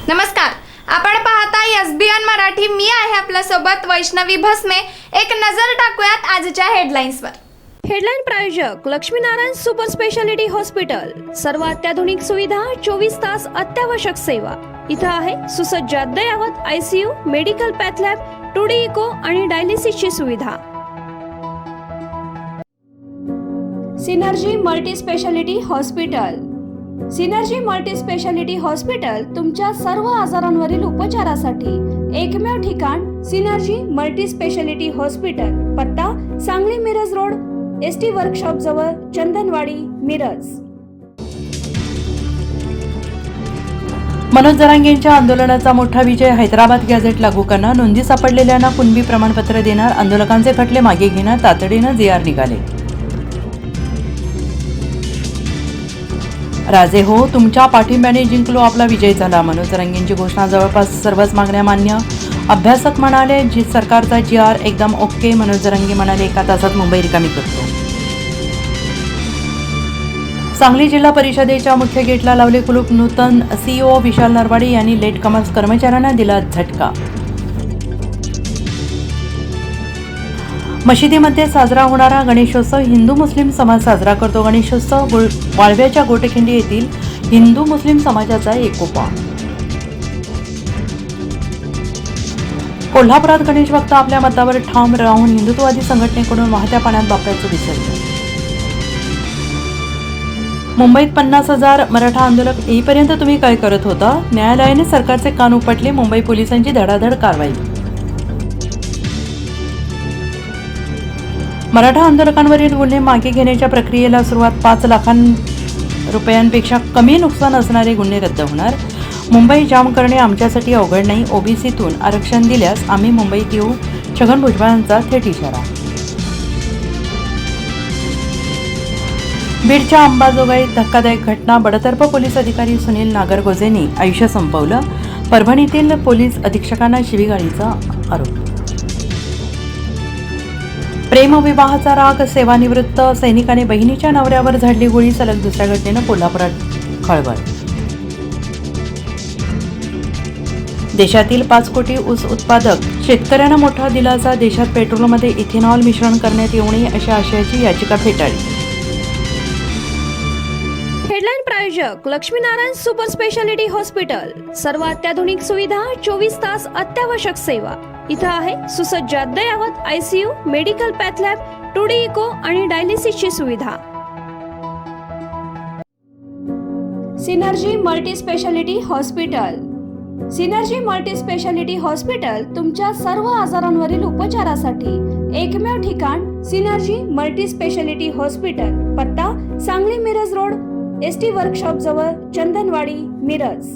नमस्कार, आपण पाहताय एसबीएन मराठी. मी आहे आपल्या सोबत वैष्णवी भस्मे. एक नजर टाकूयात आजच्या हेडलाईन्सवर. हेडलाईन प्रायोजक लक्ष्मीनारायण सुपर स्पेशालिटी हॉस्पिटल. सर्व अत्याधुनिक सुविधा, 24 तास अत्यावश्यक सेवा. इथं आहे सुसज्ज अद्ययावत ICU, medical path lab, 2D echo आणि डायलिसिसची सुविधा. Synergy multi speciality hospital. Synergy multi speciality hospital तुमच्या सर्व आजारांवरील उपचारासाठी एकमेव ठिकाण. Synergy multi speciality hospital. पत्ता Sangli Miraj road, ST workshop जवळ, चंदनवाडी, मिरज. मनोज जरांगेंच्या आंदोलनाचा मोठा विजय. हैदराबाद गॅझेट लागू करणार, नोंदी सापडलेल्यांना कुणबी प्रमाणपत्र देणार, आंदोलकांचे खटले मागे घेणार, तातडीनं जीआर निघाले. राजे हो, तुमच्या पाठिंब्याने जिंकलो, आपला विजय झाला. मनोज जरांगेंची घोषणा, जवळपास सर्वच मागण्या मान्य. अभ्यासक म्हणाले सरकारचा जीआर एकदम ओके. मनोज जरांगे म्हणाले 1 तासात मुंबई रिकामी करतो. सांगली जिल्हा परिषदेच्या मुख्य गेटला लावले कुलूप. नूतन सीईओ विशाल नरवाडे यांनी लेट कमर्स कर्मचाऱ्यांना दिला झटका. मशिदीमध्ये साजरा होणारा गणेशोत्सव. हिंदू मुस्लिम समाज साजरा करतो. गणेशोत्सव वाळव्याच्या गोटेखिंडी येथील हिंदू मुस्लिम समाजाचा एकोपा. कोल्हापुरात गणेश भक्त आपल्या मतावर ठाम राहून हिंदुत्ववादी संघटनेकडून वाहत्या पाण्यात बाप्पाचं विसर्जन. मुंबईत 50,000 मराठा आंदोलक येईपर्यंत तुम्ही काय करत होता? न्यायालयाने सरकारचे कान उपटले. मुंबई पोलिसांची धडाधड कारवाई. मराठा आंदोलकांवरील गुन्हे मागे घेण्याच्या प्रक्रियेला सुरुवात. 5 लाख रुपयांपेक्षा कमी नुकसान असणारे गुन्हे रद्द होणार. मुंबई जाम करणे आमच्यासाठी अवघड नाही. ओबीसीतून आरक्षण दिल्यास आम्ही मुंबईत येऊ. छगन भुजबळांचा थेट इशारा. बीडच्या अंबाजोगाईत धक्कादायक घटना. बडतर्फ पोलीस अधिकारी सुनील नागरगोजेंनी आयुष्य संपवलं. परभणीतील पोलीस अधीक्षकांना शिवीगाळीचा आरोप. प्रेमविवाहाचा राग. सेवानिवृत्त सैनिकाने बहिणीच्या नवऱ्यावर झाडली गोळी. सलग दुसऱ्या घटनेनं कोल्हापुरात खळबळ. देशातील 5 कोटी ऊस उत्पादक शेतकऱ्यांना मोठा दिलासा. देशात पेट्रोलमध्ये इथेनॉल मिश्रण करण्यात येऊ नये अशा आशयाची याचिका फेटाळली. हेडलाईन प्रायोजक लक्ष्मीनारायण सुपर स्पेशालिटी हॉस्पिटल. सर्व अत्याधुनिक सुविधा, 24 तास अत्यावश्यक सेवा. इथं आहे सुसज्ज अद्ययावत ICU, medical path lab, 2D echo आणि डायलिसिसची सुविधा. Synergy multi speciality hospital. Synergy multi speciality hospital तुमच्या सर्व आजारांवरील उपचारासाठी एकमेव ठिकाण. Synergy multi speciality hospital. पत्ता Sangli Miraj road, ST workshop जवळ, चंदनवाडी, मिरज.